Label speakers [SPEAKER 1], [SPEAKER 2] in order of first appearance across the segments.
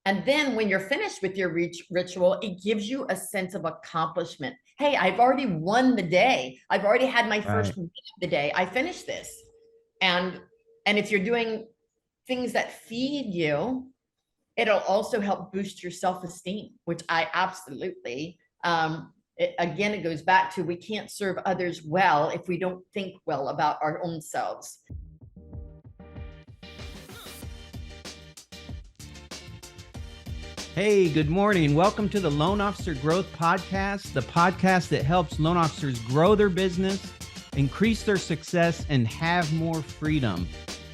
[SPEAKER 1] And then when you're finished with your ritual, it gives you a sense of accomplishment. Hey, I've already won the day. I've already had my
[SPEAKER 2] Right.
[SPEAKER 1] first win of the day. I finished this. And if you're doing things that feed you, it'll also help boost your self-esteem, which I absolutely again, it goes back to we can't serve others well if we don't think well about our own selves.
[SPEAKER 2] Hey, good morning. Welcome to the Loan Officer Growth Podcast, the podcast that helps loan officers grow their business, increase their success, and have more freedom.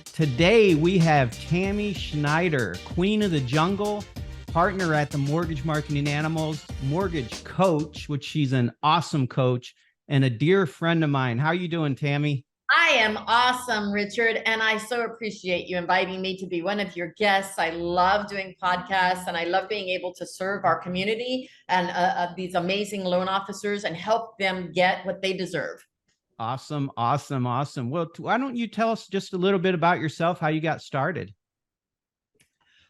[SPEAKER 2] Today, we have Tammy Schneider, Queen of the Jungle, partner at the Mortgage Marketing Animals, mortgage coach, which she's an awesome coach, and a dear friend of mine. How are you doing, Tammy?
[SPEAKER 1] I am awesome, Richard, and I so appreciate you inviting me to be one of your guests. I love doing podcasts, and I love being able to serve our community and these amazing loan officers and help them get what they deserve.
[SPEAKER 2] Awesome, awesome, awesome. Well, why don't you tell us just a little bit about yourself, how you got started?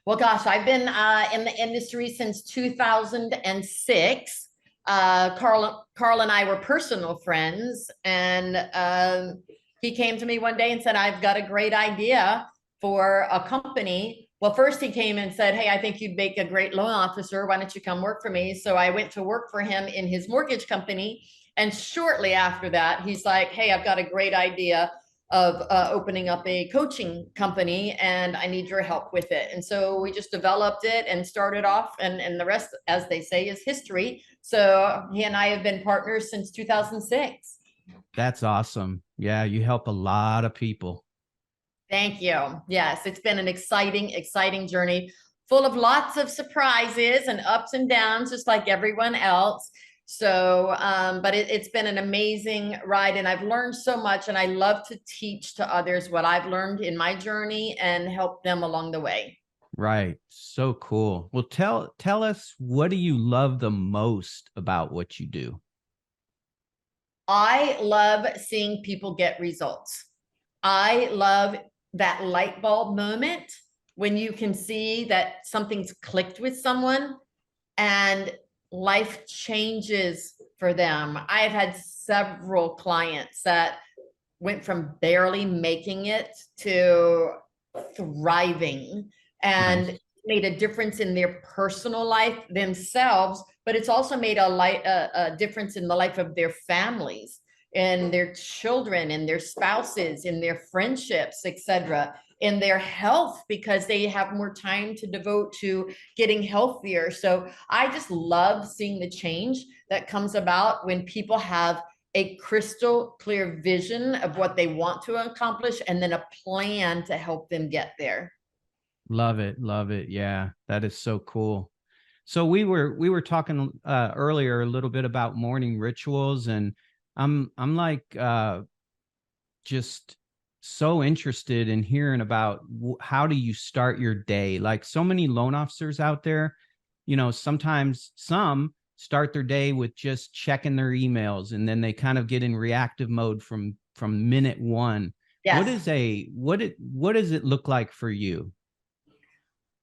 [SPEAKER 1] Well, gosh, I've been in the industry since 2006. Carl and I were personal friends, and he came to me one day and said, I've got a great idea for a company. Well, first he came and said, hey, I think you'd make a great loan officer. Why don't you come work for me? So I went to work for him in his mortgage company. And shortly after that, he's like, hey, I've got a great idea of opening up a coaching company, and I need your help with it. And so we just developed it and started off, and the rest, as they say, is history. So he and I have been partners since 2006.
[SPEAKER 2] That's awesome. Yeah, you help a lot of people.
[SPEAKER 1] Thank you. Yes, it's been an exciting journey, full of lots of surprises and ups and downs, just like everyone else. So, but it's been an amazing ride, and I've learned so much, and I love to teach to others what I've learned in my journey and help them along the way.
[SPEAKER 2] Right. So cool. Well, tell us, what do you love the most about what you do?
[SPEAKER 1] I love seeing people get results. I love that light bulb moment when you can see that something's clicked with someone and life changes for them. I've had several clients that went from barely making it to thriving and
[SPEAKER 2] Nice.
[SPEAKER 1] made a difference in their personal life themselves, but it's also made a difference in the life of their families and their children and their spouses, in their friendships, etc., in their health, because they have more time to devote to getting healthier. So I just love seeing the change that comes about when people have a crystal clear vision of what they want to accomplish and then a plan to help them get there.
[SPEAKER 2] Love it. Love it. Yeah, that is so cool. So we were talking earlier a little bit about morning rituals, and I'm like just so interested in hearing about how do you start your day? Like so many loan officers out there, sometimes some start their day with just checking their emails, and then they kind of get in reactive mode from minute one. What
[SPEAKER 1] Yes.
[SPEAKER 2] is what does it look like for you?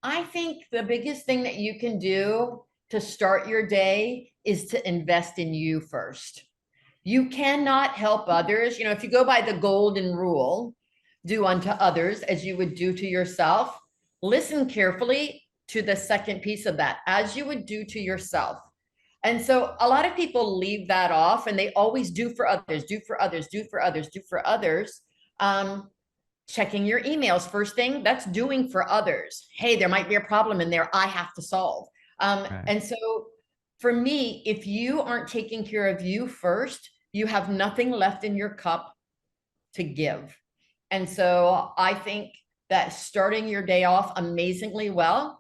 [SPEAKER 1] I think the biggest thing that you can do to start your day is to invest in you first. You cannot help others. If you go by the golden rule, do unto others as you would do to yourself, listen carefully to the second piece of that, as you would do to yourself. And so a lot of people leave that off, and they always do for others, do for others, do for others, do for others. Um, Checking your emails first thing, that's doing for others. Hey, there might be a problem in there I have to solve.
[SPEAKER 2] Right.
[SPEAKER 1] And so for me, if you aren't taking care of you first, you have nothing left in your cup to give. And so I think that starting your day off amazingly well,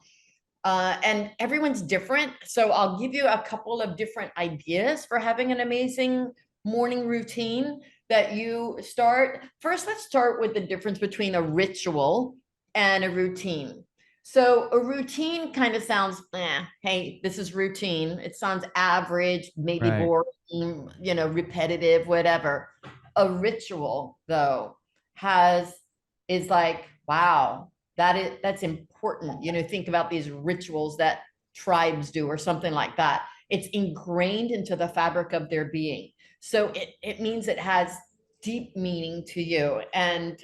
[SPEAKER 1] and everyone's different. So I'll give you a couple of different ideas for having an amazing morning routine that you start. First, let's start with the difference between a ritual and a routine. So a routine kind of sounds, hey, this is routine. It sounds average, maybe
[SPEAKER 2] Right.
[SPEAKER 1] boring, repetitive, whatever. A ritual, though, is like, wow, that's important important. Think about these rituals that tribes do or something like that. It's ingrained into the fabric of their being. So it means it has deep meaning to you and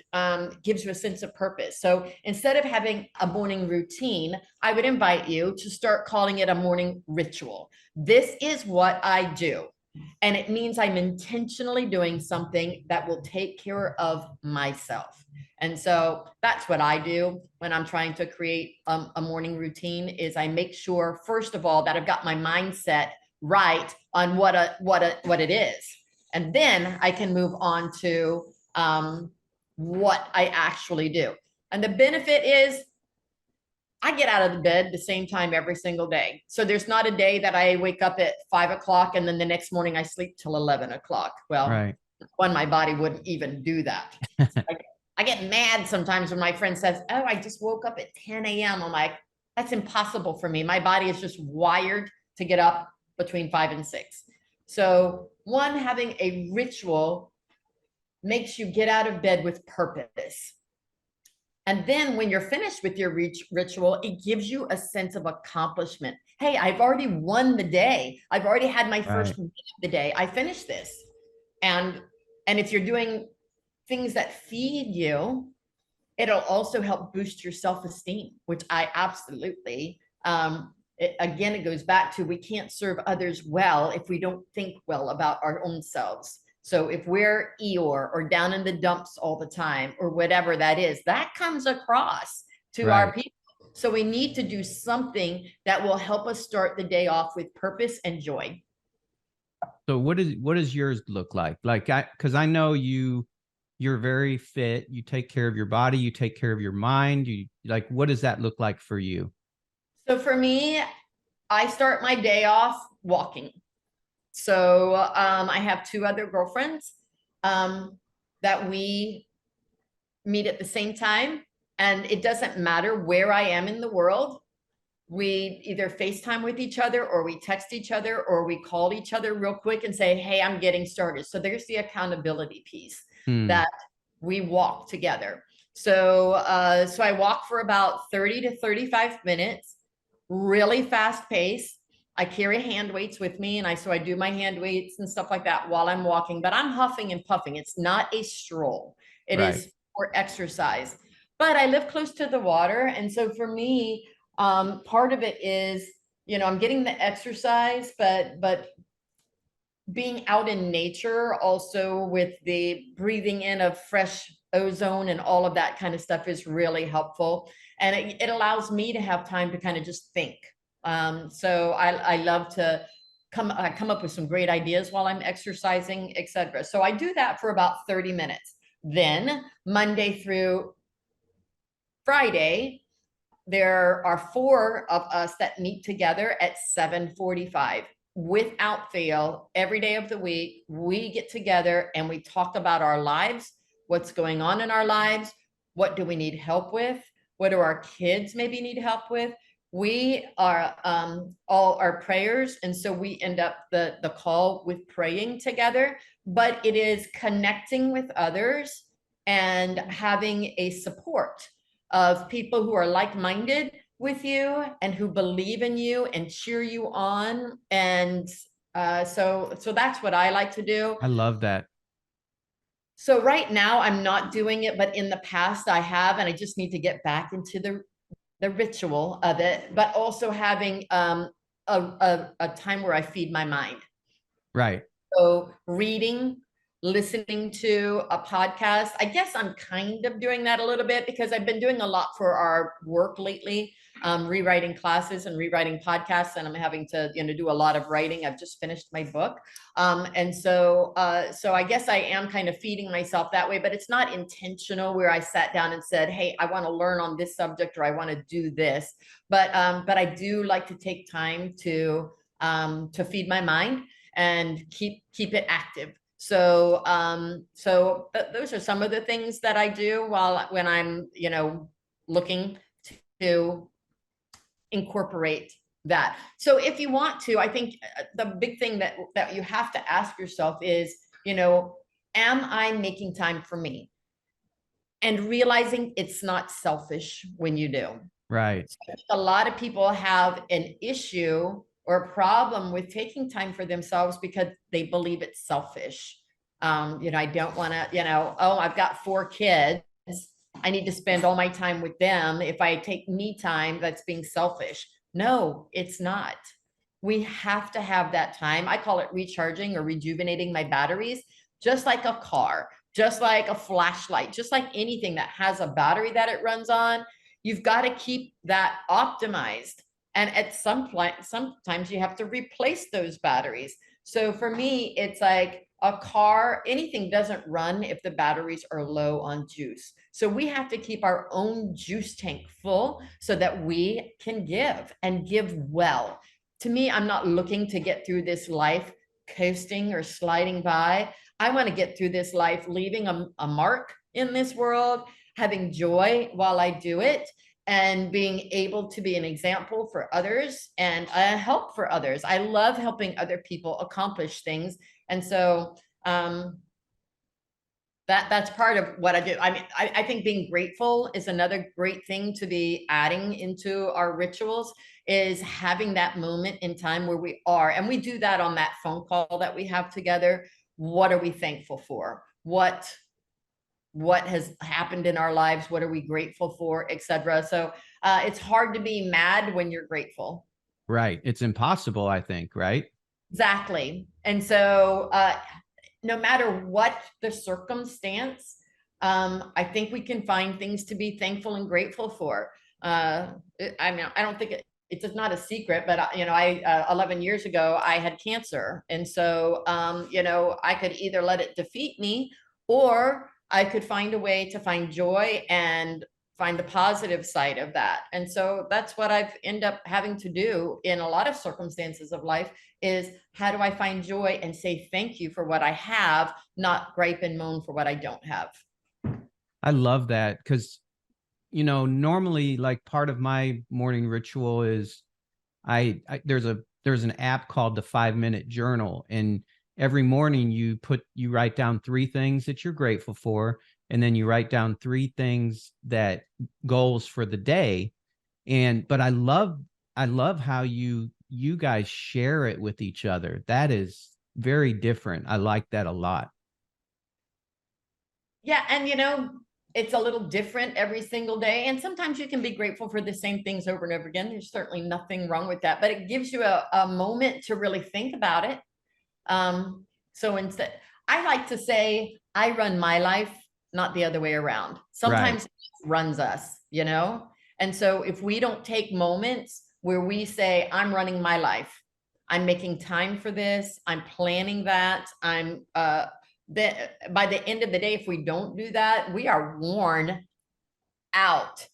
[SPEAKER 1] gives you a sense of purpose. So instead of having a morning routine, I would invite you to start calling it a morning ritual. This is what I do. And it means I'm intentionally doing something that will take care of myself. And so that's what I do when I'm trying to create a morning routine is I make sure, first of all, that I've got my mindset right on what it is. And then I can move on to what I actually do. And the benefit is I get out of the bed the same time every single day. So there's not a day that I wake up at 5 o'clock and then the next morning I sleep till 11 o'clock. Well,
[SPEAKER 2] Right.
[SPEAKER 1] One, my body wouldn't even do that. I get mad sometimes when my friend says, oh, I just woke up at 10 a.m. I'm like, that's impossible for me. My body is just wired to get up between 5 and 6. So one, having a ritual makes you get out of bed with purpose. And then when you're finished with your ritual, it gives you a sense of accomplishment. Hey, I've already won the day. I've already had my first win of the day. I finished this. And if you're doing things that feed you, it'll also help boost your self-esteem, which I absolutely, it goes back to, we can't serve others well if we don't think well about our own selves. So if we're Eeyore or down in the dumps all the time or whatever that is, that comes across to our people. So we need to do something that will help us start the day off with purpose and joy.
[SPEAKER 2] So what does yours look like? Because I know you're very fit. You take care of your body. You take care of your mind. What does that look like for you?
[SPEAKER 1] So for me, I start my day off walking. So I have 2 other girlfriends that we meet at the same time. And it doesn't matter where I am in the world. We either FaceTime with each other or we text each other or we call each other real quick and say, hey, I'm getting started. So there's the accountability piece that we walk together. So I walk for about 30 to 35 minutes, really fast pace. I carry hand weights with me and I do my hand weights and stuff like that while I'm walking, but I'm huffing and puffing. It's not a stroll. It is for exercise, but I live close to the water. And so for me, part of it is, I'm getting the exercise, but being out in nature also with the breathing in of fresh ozone and all of that kind of stuff is really helpful. And it allows me to have time to kind of just think. So I love to come up with some great ideas while I'm exercising, etc. So I do that for about 30 minutes. Then Monday through Friday, there are 4 of us that meet together at 7:45 without fail. Every day of the week, we get together and we talk about our lives, what's going on in our lives, what do we need help with, what do our kids maybe need help with. We are all our prayers. And so we end up the call with praying together, but it is connecting with others and having a support of people who are like-minded with you and who believe in you and cheer you on. And so that's what I like to do.
[SPEAKER 2] I love that.
[SPEAKER 1] So right now I'm not doing it, but in the past I have, and I just need to get back into the ritual of it, but also having a time where I feed my mind.
[SPEAKER 2] Right.
[SPEAKER 1] So reading, listening to a podcast. I guess I'm kind of doing that a little bit because I've been doing a lot for our work lately, rewriting classes and rewriting podcasts, and I'm having to do a lot of writing. I've just finished my book, and so I guess I am kind of feeding myself that way, but it's not intentional where I sat down and said, hey, I want to learn on this subject or I want to do this, but I do like to take time to feed my mind and keep it active. So those are some of the things that I do when I'm looking to incorporate that. So if you want to, I think the big thing that you have to ask yourself is, am I making time for me? And realizing it's not selfish when you do.
[SPEAKER 2] Right.
[SPEAKER 1] So I think a lot of people have an issue or a problem with taking time for themselves because they believe it's selfish. I don't want to, oh, I've got 4 kids. I need to spend all my time with them. If I take me time, that's being selfish. No, it's not. We have to have that time. I call it recharging or rejuvenating my batteries, just like a car, just like a flashlight, just like anything that has a battery that it runs on. You've got to keep that optimized. And at some point, sometimes you have to replace those batteries. So for me, it's like a car, anything doesn't run if the batteries are low on juice. So we have to keep our own juice tank full so that we can give and give well. To me, I'm not looking to get through this life coasting or sliding by. I want to get through this life leaving a mark in this world, having joy while I do it, and being able to be an example for others and a help for others. I love helping other people accomplish things. And so that's part of what I do. I mean, I think being grateful is another great thing to be adding into our rituals, is having that moment in time where we are. And we do that on that phone call that we have together. What are we thankful for? What has happened in our lives? What are we grateful for, etc. So it's hard to be mad when you're grateful.
[SPEAKER 2] Right. It's impossible, I think, right?
[SPEAKER 1] Exactly. And so no matter what the circumstance, I think we can find things to be thankful and grateful for. I mean, I don't think it's not a secret, but I 11 years ago, I had cancer. And so, I could either let it defeat me, or I could find a way to find joy and find the positive side of that. And so that's what I've ended up having to do in a lot of circumstances of life, is how do I find joy and say thank you for what I have, not gripe and moan for what I don't have.
[SPEAKER 2] I love that because, normally like part of my morning ritual is there's an app called the 5 Minute Journal, and every morning you write down 3 things that you're grateful for, and then you write down 3 things that goals for the day. But I love how you guys share it with each other. That is very different. I like that a lot.
[SPEAKER 1] Yeah. And it's a little different every single day. And sometimes you can be grateful for the same things over and over again. There's certainly nothing wrong with that, but it gives you a moment to really think about it. So instead, I like to say I run my life, not the other way around. Sometimes it runs us, And so if we don't take moments where we say, I'm running my life, I'm making time for this, I'm planning that, by the end of the day, if we don't do that, we are worn out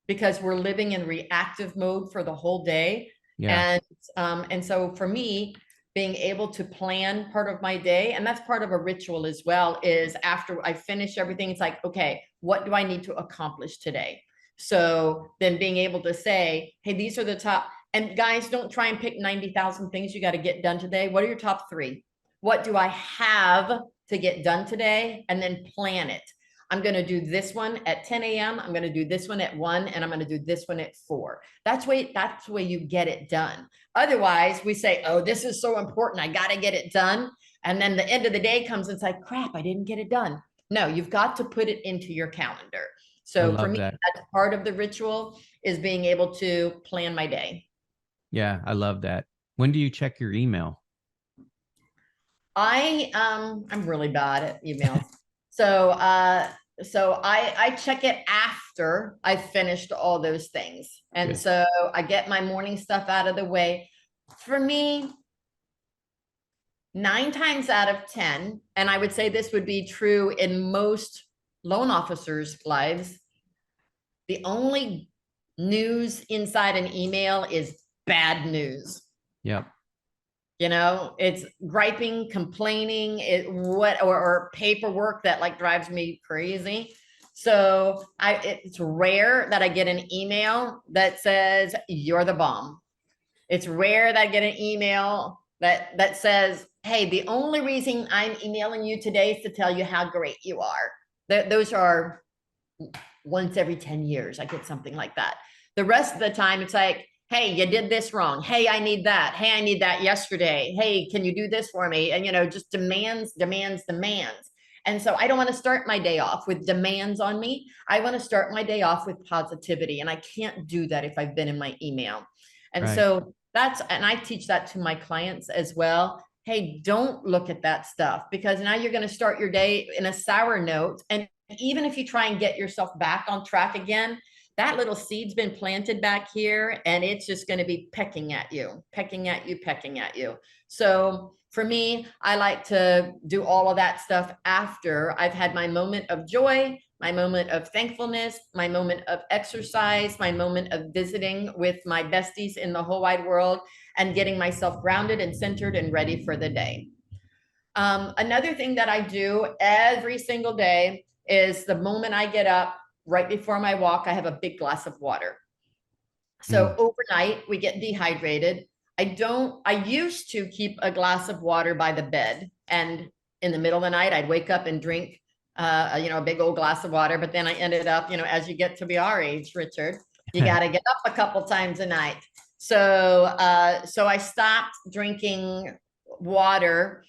[SPEAKER 1] because we're living in reactive mode for the whole day.
[SPEAKER 2] Yeah.
[SPEAKER 1] And so for me, being able to plan part of my day, and that's part of a ritual as well, is after I finish everything, it's like, okay, what do I need to accomplish today? So then being able to say, hey, these are the top, and guys, don't try and pick 90,000 things you got to get done today. What are your top 3? What do I have to get done today? And then plan it. I'm going to do this one at 10 a.m. I'm going to do this one at 1, and I'm going to do this one at 4. That's the way you get it done. Otherwise, we say, oh, this is so important, I got to get it done. And then the end of the day comes and it's like, crap, I didn't get it done. No, you've got to put it into your calendar. So for me, that's part of the ritual, is being able to plan my day.
[SPEAKER 2] Yeah, I love that. When do you check your email?
[SPEAKER 1] I'm really bad at email. So I check it after I've finished all those things. And so I get my morning stuff out of the way. For me, 9 times out of 10, and I would say this would be true in most loan officers' lives, the only news inside an email is bad news.
[SPEAKER 2] Yep.
[SPEAKER 1] It's griping, complaining, or paperwork that like drives me crazy. So it's rare that I get an email that says you're the bomb. It's rare that I get an email that says, hey, the only reason I'm emailing you today is to tell you how great you are. Those are once every 10 years, I get something like that. The rest of the time, it's like, hey, you did this wrong. Hey, I need that. Hey, I need that yesterday. Hey, can you do this for me? And, just demands, demands, demands. And so I don't want to start my day off with demands on me. I want to start my day off with positivity. And I can't do that if I've been in my email. And
[SPEAKER 2] Right.
[SPEAKER 1] so and I teach that to my clients as well. Hey, don't look at that stuff, because now you're going to start your day in a sour note. And even if you try and get yourself back on track again, that little seed's been planted back here, and it's just going to be pecking at you, pecking at you, pecking at you. So for me, I like to do all of that stuff after I've had my moment of joy, my moment of thankfulness, my moment of exercise, my moment of visiting with my besties in the whole wide world, and getting myself grounded and centered and ready for the day. Another thing that I do every single day is the moment I get up, right before my walk, I have a big glass of water. So overnight, we get dehydrated. I used to keep a glass of water by the bed, and in the middle of the night, I'd wake up and drink, a big old glass of water. But then I ended up, as you get to be our age, Richard, you got to get up a couple times a night. So I stopped drinking water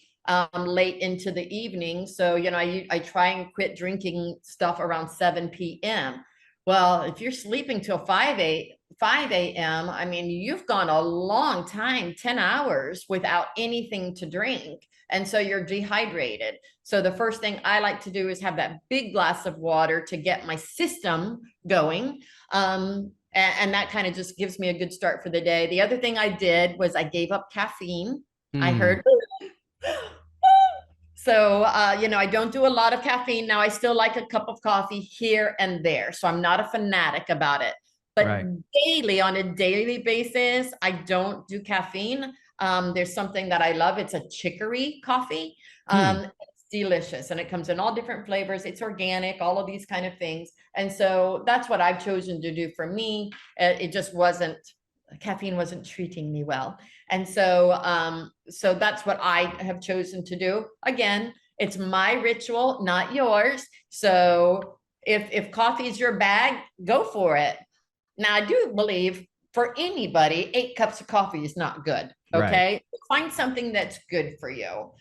[SPEAKER 1] late into the evening. So, I try and quit drinking stuff around 7 p.m. Well, if you're sleeping till 5 a.m., I mean, you've gone a long time, 10 hours without anything to drink. And so you're dehydrated. So the first thing I like to do is have that big glass of water to get my system going. And that kind of just gives me a good start for the day. The other thing I did was I gave up caffeine. I heard so, I don't do a lot of caffeine. Now, I still like a cup of coffee here and there. So I'm not a fanatic about it. But
[SPEAKER 2] Right.
[SPEAKER 1] on a daily basis, I don't do caffeine. There's something that I love. It's a chicory coffee. It's delicious, and it comes in all different flavors. It's organic, all of these kind of things. And so that's what I've chosen to do for me. It just caffeine wasn't treating me well. And so, so that's what I have chosen to do. Again, it's my ritual, not yours. So if coffee is your bag, go for it. Now, I do believe for anybody, 8 cups of coffee is not good. Okay. Right. Find something that's good for you.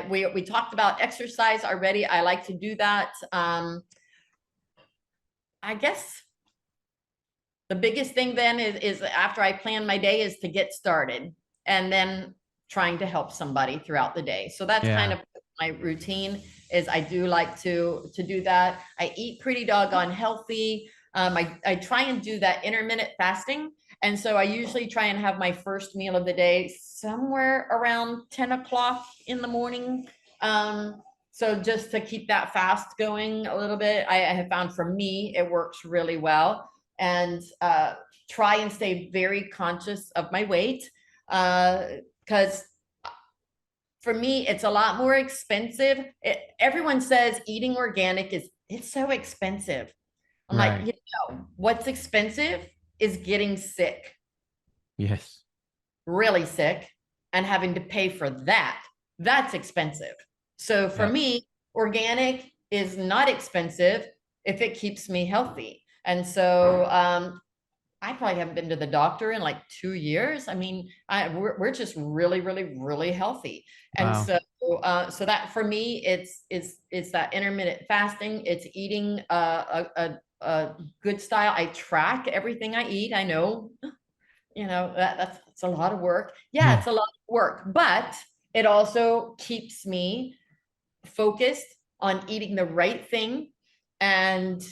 [SPEAKER 1] We talked about exercise already. I like to do that. I guess the biggest thing then is after I plan my day is to get started, and then trying to help somebody throughout the day. So that's kind of my routine. Is I do like to do that. I eat pretty doggone healthy. I try and do that intermittent fasting. And so I usually try and have my first meal of the day somewhere around 10 o'clock in the morning. So just to keep that fast going a little bit, I have found for me, it works really well. And try and stay very conscious of my weight, because for me, it's a lot more expensive. Everyone says eating organic it's so expensive. I'm like, what's expensive is getting sick.
[SPEAKER 2] Yes.
[SPEAKER 1] Really sick, and having to pay for that. That's expensive. So for me, organic is not expensive if it keeps me healthy. And so I probably haven't been to the doctor in like 2 years. I mean, we're just really, really, really healthy. And so that for me, it's that intermittent fasting. It's eating a good style. I track everything I eat. I know, that's a lot of work. Yeah, it's a lot of work, but it also keeps me focused on eating the right thing. And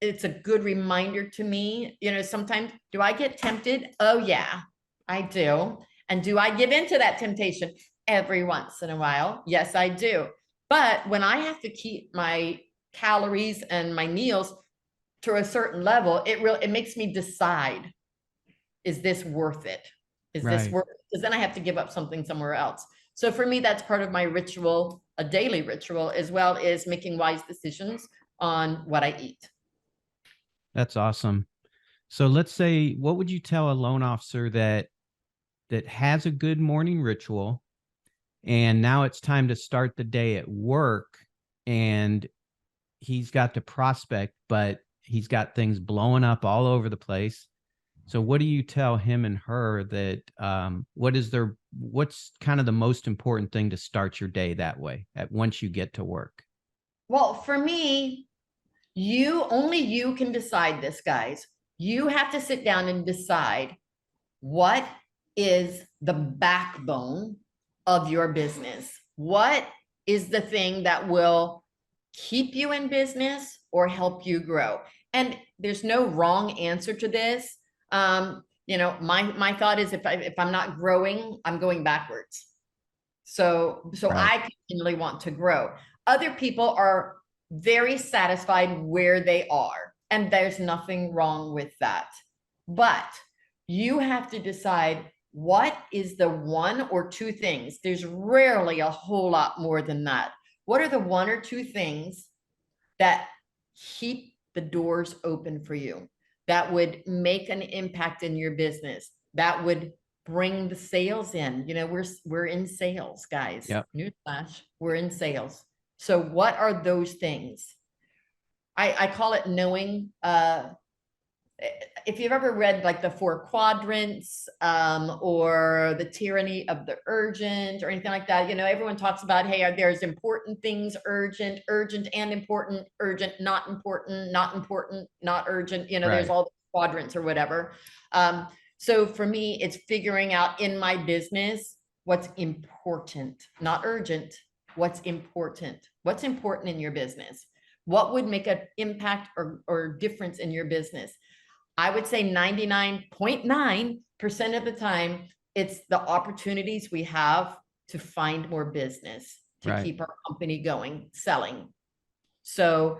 [SPEAKER 1] it's a good reminder to me, sometimes, do I get tempted? Oh yeah, I do. And do I give into that temptation? Every once in a while. Yes, I do. But when I have to keep my calories and my meals to a certain level, it makes me decide, is this worth it? Is this worth it? Because then I have to give up something somewhere else. So for me, that's part of my ritual, a daily ritual, as well as making wise decisions on what I eat.
[SPEAKER 2] That's awesome. So let's say, what would you tell a loan officer that has a good morning ritual, and now it's time to start the day at work, and he's got to prospect, but he's got things blowing up all over the place. So what do you tell him and her that what's kind of the most important thing to start your day that way once you get to work?
[SPEAKER 1] Well, for me, only you can decide this, guys. You have to sit down and decide what is the backbone of your business. What is the thing that will keep you in business or help you grow? And there's no wrong answer to this. My thought is if I'm not growing, I'm going backwards. So
[SPEAKER 2] Right.
[SPEAKER 1] I continually want to grow. Other people are very satisfied where they are, and there's nothing wrong with that. But you have to decide what is the one or two things. There's rarely a whole lot more than that. What are the one or two things that keep the doors open for you, that would make an impact in your business, that would bring the sales in? We're in sales, guys.
[SPEAKER 2] Yep.
[SPEAKER 1] Newsflash, we're in sales. So what are those things? I call it knowing. If you've ever read like the 4 quadrants, or the tyranny of the urgent or anything like that, everyone talks about, hey, there's important things, urgent and important, urgent, not important, not urgent, there's all the quadrants or whatever. So for me, it's figuring out in my business what's important, not urgent, what's important in your business, what would make an impact or difference in your business. I would say 99.9% of the time, it's the opportunities we have to find more business, to keep our company going, selling. So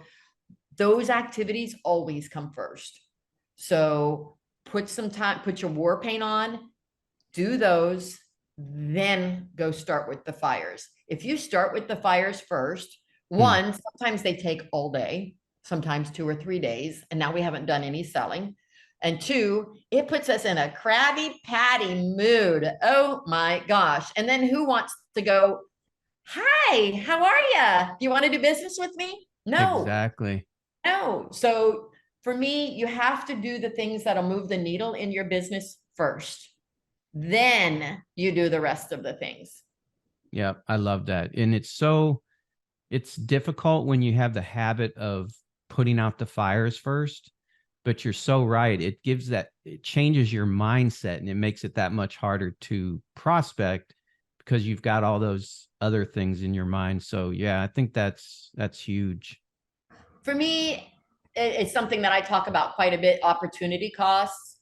[SPEAKER 1] those activities always come first. So put some time, put your war paint on, do those, then go start with the fires. If you start with the fires first, one, sometimes they take all day, sometimes 2 or 3 days, and now we haven't done any selling. And 2, it puts us in a Krabby Patty mood. Oh my gosh. And then who wants to go, hi, how are you? Do you want to do business with me? No.
[SPEAKER 2] Exactly.
[SPEAKER 1] No. So for me, you have to do the things that'll move the needle in your business first. Then you do the rest of the things.
[SPEAKER 2] Yeah, I love that. And it's difficult when you have the habit of putting out the fires first, but you're so right. It changes your mindset, and it makes it that much harder to prospect because you've got all those other things in your mind. So yeah, I think that's huge.
[SPEAKER 1] For me, it's something that I talk about quite a bit, opportunity costs.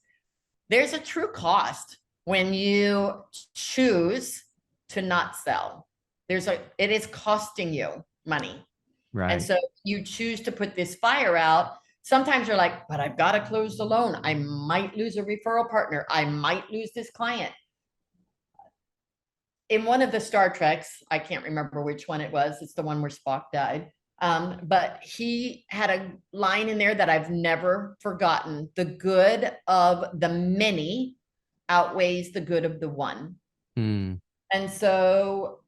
[SPEAKER 1] There's a true cost when you choose to not sell. It is costing you money.
[SPEAKER 2] Right.
[SPEAKER 1] And so you choose to put this fire out. Sometimes you're like, but I've got to close the loan. I might lose a referral partner. I might lose this client. In one of the Star Treks, I can't remember which one it was. It's the one where Spock died. But he had a line in there that I've never forgotten. The good of the many outweighs the good of the one. And so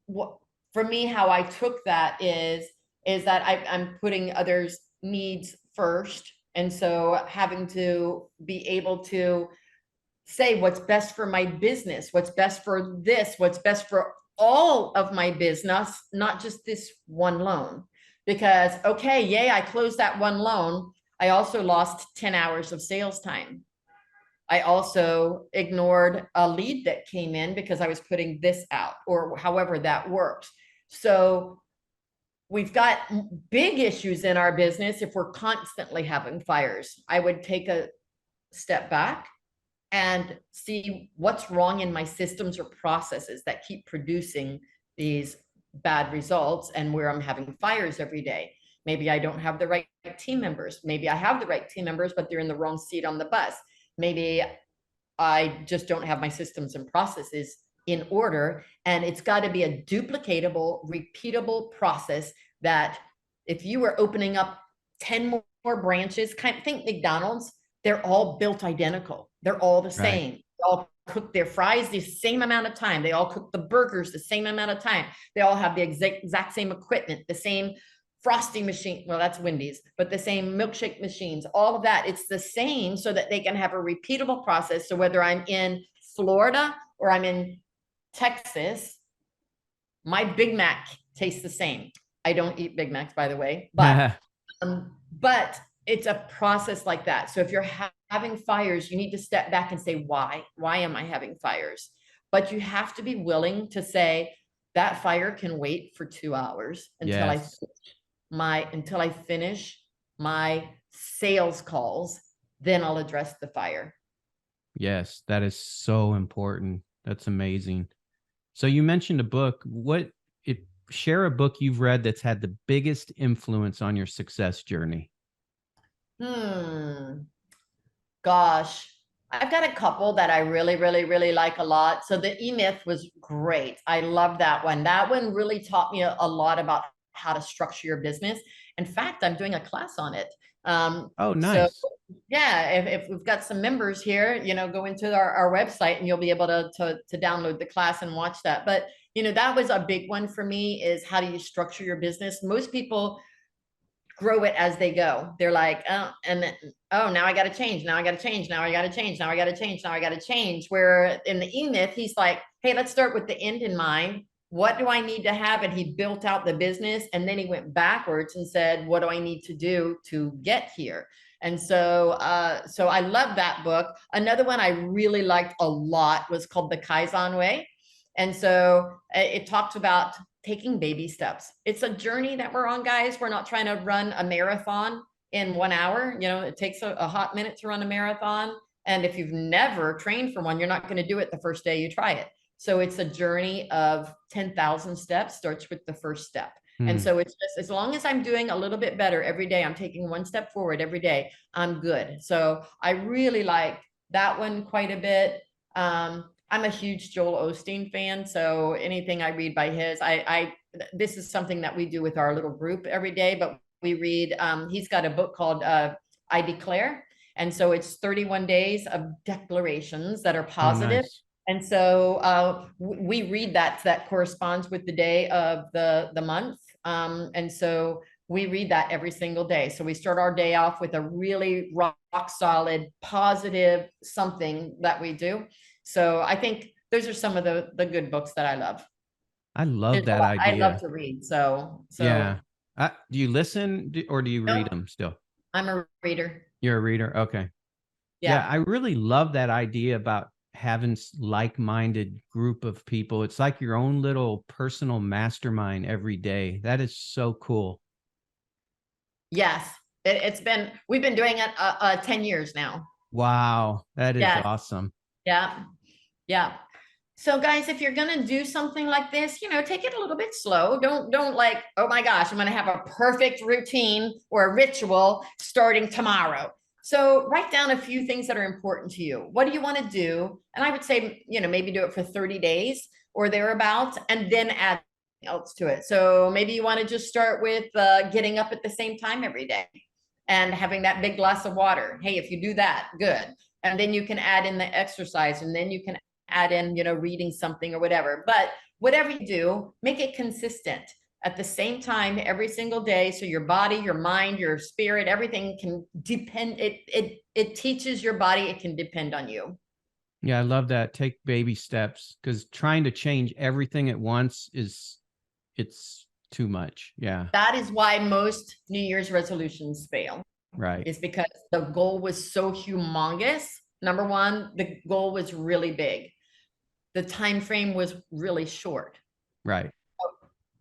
[SPEAKER 1] for me, how I took that is that I'm putting others' needs first. And so having to be able to say what's best for my business, what's best for this, what's best for all of my business, not just this one loan. Because, okay, yay, I closed that one loan. I also lost 10 hours of sales time. I also ignored a lead that came in because I was putting this out, or however that works. So we've got big issues in our business if we're constantly having fires. I would take a step back and see what's wrong in my systems or processes that keep producing these bad results and where I'm having fires every day. Maybe I don't have the right team members. Maybe I have the right team members, but they're in the wrong seat on the bus. Maybe I just don't have my systems and processes in order. And it's got to be a duplicatable, repeatable process that if you were opening up 10 more branches, think McDonald's, they're all built identical. They're all the same. They all cook their fries the same amount of time. They all cook the burgers the same amount of time. They all have the exact same equipment, the same frosty machine. Well, that's Wendy's, but the same milkshake machines, all of that. It's the same so that they can have a repeatable process. So whether I'm in Florida or I'm in Texas, my Big Mac tastes the same. I don't eat Big Macs, by the way, but it's a process like that. So if you're having fires, you need to step back and say, why? Why am I having fires? But you have to be willing to say that fire can wait for 2 hours until
[SPEAKER 2] Yes.
[SPEAKER 1] until I finish my sales calls, then I'll address the fire.
[SPEAKER 2] Yes, that is so important. That's amazing. So you mentioned a book. Share a book you've read that's had the biggest influence on your success journey.
[SPEAKER 1] Gosh, I've got a couple that I really, really, really like a lot. So the E-Myth was great. I love that one. That one really taught me a lot about how to structure your business. In fact, I'm doing a class on it.
[SPEAKER 2] Oh,
[SPEAKER 1] So
[SPEAKER 2] nice.
[SPEAKER 1] yeah, if we've got some members here, go into our website and you'll be able to download the class and watch that. But, that was a big one for me, is how do you structure your business? Most people grow it as they go. They're like, oh, and then, oh, now I got to change. Now I got to change. Now I got to change. Now I got to change. Now I got to change. Where in the E-Myth, he's like, hey, let's start with the end in mind. What do I need to have? And he built out the business, and then he went backwards and said, what do I need to do to get here? And so I love that book. Another one I really liked a lot was called The Kaizen Way. And so it talks about taking baby steps. It's a journey that we're on, guys. We're not trying to run a marathon in 1 hour. It takes a hot minute to run a marathon. And if you've never trained for one, you're not going to do it the first day you try it. So it's a journey of 10,000 steps, starts with the first step. And so it's just, as long as I'm doing a little bit better every day, I'm taking one step forward every day, I'm good. So I really like that one quite a bit. I'm a huge Joel Osteen fan. So anything I read by his, this is something that we do with our little group every day, but we read, he's got a book called I Declare. And so it's 31 days of declarations that are positive.
[SPEAKER 2] Nice.
[SPEAKER 1] And so we read that corresponds with the day of the month. And so we read that every single day. So we start our day off with a really rock solid, positive something that we do. So I think those are some of the good books that I love.
[SPEAKER 2] I love that idea.
[SPEAKER 1] I love to read. So
[SPEAKER 2] yeah. Do you listen or do you read them still?
[SPEAKER 1] I'm a reader.
[SPEAKER 2] You're a reader. Okay. Yeah. I really love that idea about having like-minded group of people. It's like your own little personal mastermind every day. That is so cool.
[SPEAKER 1] Yes. We've been doing it 10 years now.
[SPEAKER 2] Wow. That is awesome.
[SPEAKER 1] Yeah. Yeah. So guys, if you're going to do something like this, take it a little bit slow. Don't like, oh my gosh, I'm going to have a perfect routine or a ritual starting tomorrow. So write down a few things that are important to you. What do you want to do? And I would say, maybe do it for 30 days or thereabouts, and then add else to it. So maybe you want to just start with getting up at the same time every day and having that big glass of water. Hey, if you do that, good. And then you can add in the exercise, and then you can add in, reading something or whatever. But whatever you do, make it consistent at the same time every single day. So your body, your mind, your spirit, everything can depend. It teaches your body it can depend on you.
[SPEAKER 2] Yeah, I love that. Take baby steps, because trying to change everything at once it's too much. Yeah.
[SPEAKER 1] That is why most New Year's resolutions fail.
[SPEAKER 2] Right.
[SPEAKER 1] Is because the goal was so humongous. Number one, the goal was really big. The time frame was really short.
[SPEAKER 2] Right.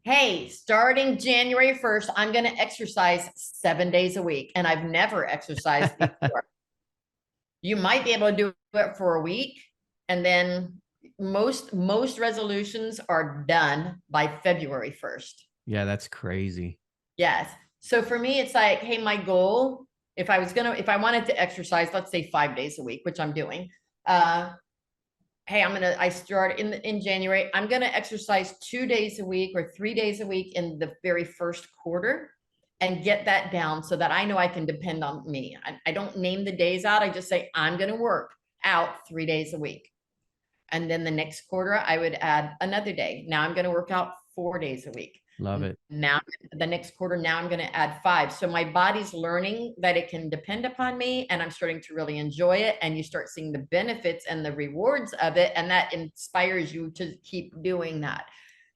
[SPEAKER 1] Hey, starting January 1st, I'm going to exercise 7 days a week. And I've never exercised before. You might be able to do it for a week. And then most resolutions are done by February 1st.
[SPEAKER 2] Yeah, that's crazy.
[SPEAKER 1] Yes. So for me, it's like, hey, my goal, if I wanted to exercise, let's say 5 days a week, which I'm doing, hey, I start in January, I'm going to exercise 2 days a week or 3 days a week in the very first quarter and get that down so that I know I can depend on me. I don't name the days out. I just say, I'm going to work out 3 days a week. And then the next quarter, I would add another day. Now I'm going to work out 4 days a week.
[SPEAKER 2] Love it.
[SPEAKER 1] Now, the next quarter, now I'm going to add 5. So my body's learning that it can depend upon me, and I'm starting to really enjoy it. And you start seeing the benefits and the rewards of it. And that inspires you to keep doing that.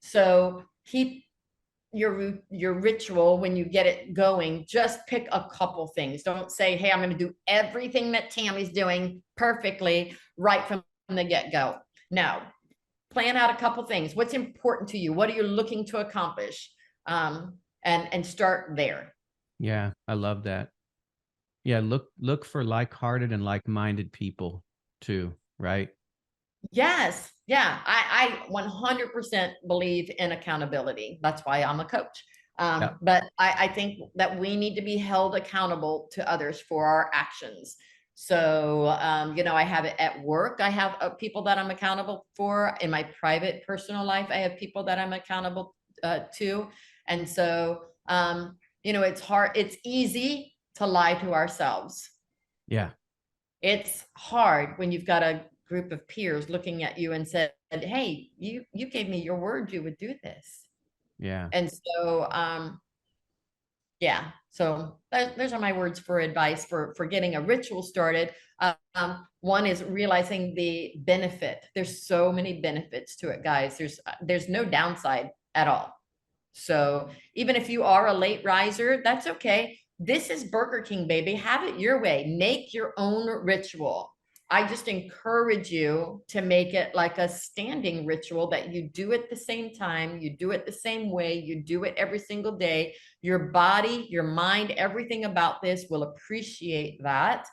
[SPEAKER 1] So keep your ritual when you get it going. Just pick a couple things. Don't say, hey, I'm going to do everything that Tammy's doing perfectly right from the get-go. No. Plan out a couple things. What's important to you? What are you looking to accomplish? And start there.
[SPEAKER 2] Yeah, I love that. Yeah, look for like-hearted and like-minded people too, right?
[SPEAKER 1] Yes. Yeah. I 100% believe in accountability. That's why I'm a coach.
[SPEAKER 2] Yep.
[SPEAKER 1] But I think that we need to be held accountable to others for our actions. So, I have it at work. I have people that I'm accountable for. In my private personal life, I have people that I'm accountable to. And so, it's hard. It's easy to lie to ourselves.
[SPEAKER 2] Yeah.
[SPEAKER 1] It's hard when you've got a group of peers looking at you and said, hey, you gave me your word you would do this.
[SPEAKER 2] Yeah.
[SPEAKER 1] And so, yeah, so those are my words for advice for getting a ritual started. One is realizing the benefit. There's so many benefits to it, guys. There's no downside at all. So even if you are a late riser, that's okay. This is Burger King, baby. Have it your way. Make your own ritual. I just encourage you to make it like a standing ritual that you do at the same time, you do it the same way, you do it every single day. Your body, your mind, everything about this will appreciate that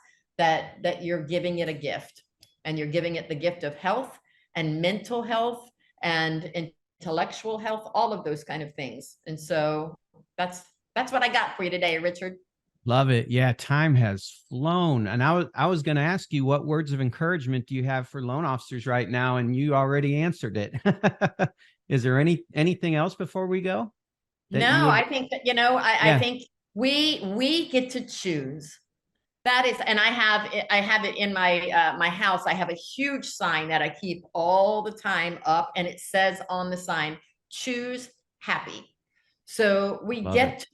[SPEAKER 1] you're giving it a gift, and you're giving it the gift of health and mental health and intellectual health, all of those kind of things. And so that's what I got for you today, Richard.
[SPEAKER 2] Love it. Yeah, time has flown. And I was going to ask you, what words of encouragement do you have for loan officers right now? And you already answered it. Is there anything else before we go?
[SPEAKER 1] No, I think that, I think we get to choose. That is, and I have it in my my house. I have a huge sign that I keep all the time up, and it says on the sign, choose happy. So we get to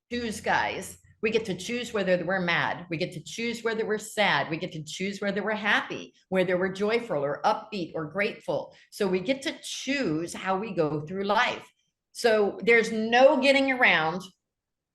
[SPEAKER 1] choose, guys. We get to choose whether we're mad. We get to choose whether we're sad. We get to choose whether we're happy, whether we're joyful or upbeat or grateful. So we get to choose how we go through life. So there's no getting around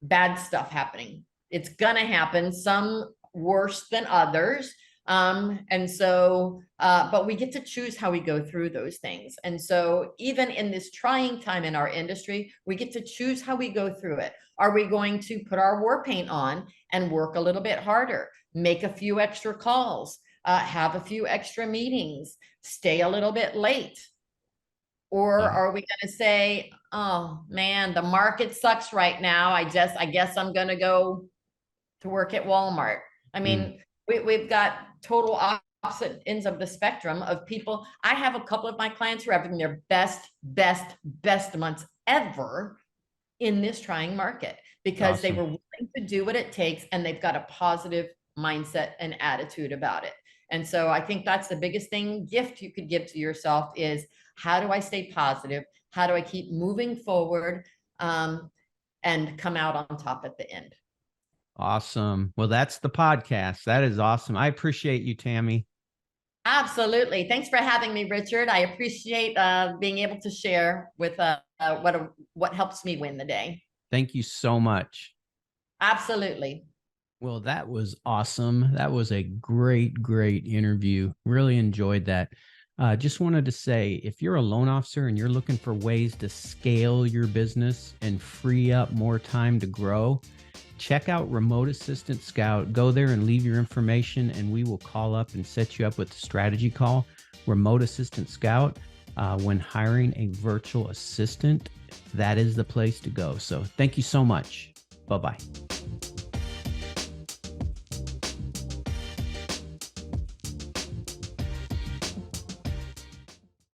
[SPEAKER 1] bad stuff happening. It's gonna happen, some worse than others. And so, but we get to choose how we go through those things. And so even in this trying time in our industry, we get to choose how we go through it. Are we going to put our war paint on and work a little bit harder, make a few extra calls, have a few extra meetings, stay a little bit late? Or are we going to say, oh man, the market sucks right now. I guess I'm going to go to work at Walmart. I mean, we've got total opposite ends of the spectrum of people. I have a couple of my clients who are having their best months ever in this trying market because they were willing to do what it takes, and they've got a positive mindset and attitude about it. And so I think that's the biggest gift you could give to yourself is, how do I stay positive? How do I keep moving forward and come out on top at the end?
[SPEAKER 2] Awesome. Well, that's the podcast. That is awesome. I appreciate you, Tammy.
[SPEAKER 1] Absolutely. Thanks for having me, Richard. I appreciate being able to share with what helps me win the day.
[SPEAKER 2] Thank you so much.
[SPEAKER 1] Absolutely.
[SPEAKER 2] Well, that was awesome. That was a great interview. Really enjoyed that. Just wanted to say, if you're a loan officer and you're looking for ways to scale your business and free up more time to grow, check out Remote Assistant Scout. Go there and leave your information, and we will call up and set you up with a strategy call. Remote Assistant Scout, when hiring a virtual assistant, that is the place to go. So thank you so much. Bye-bye.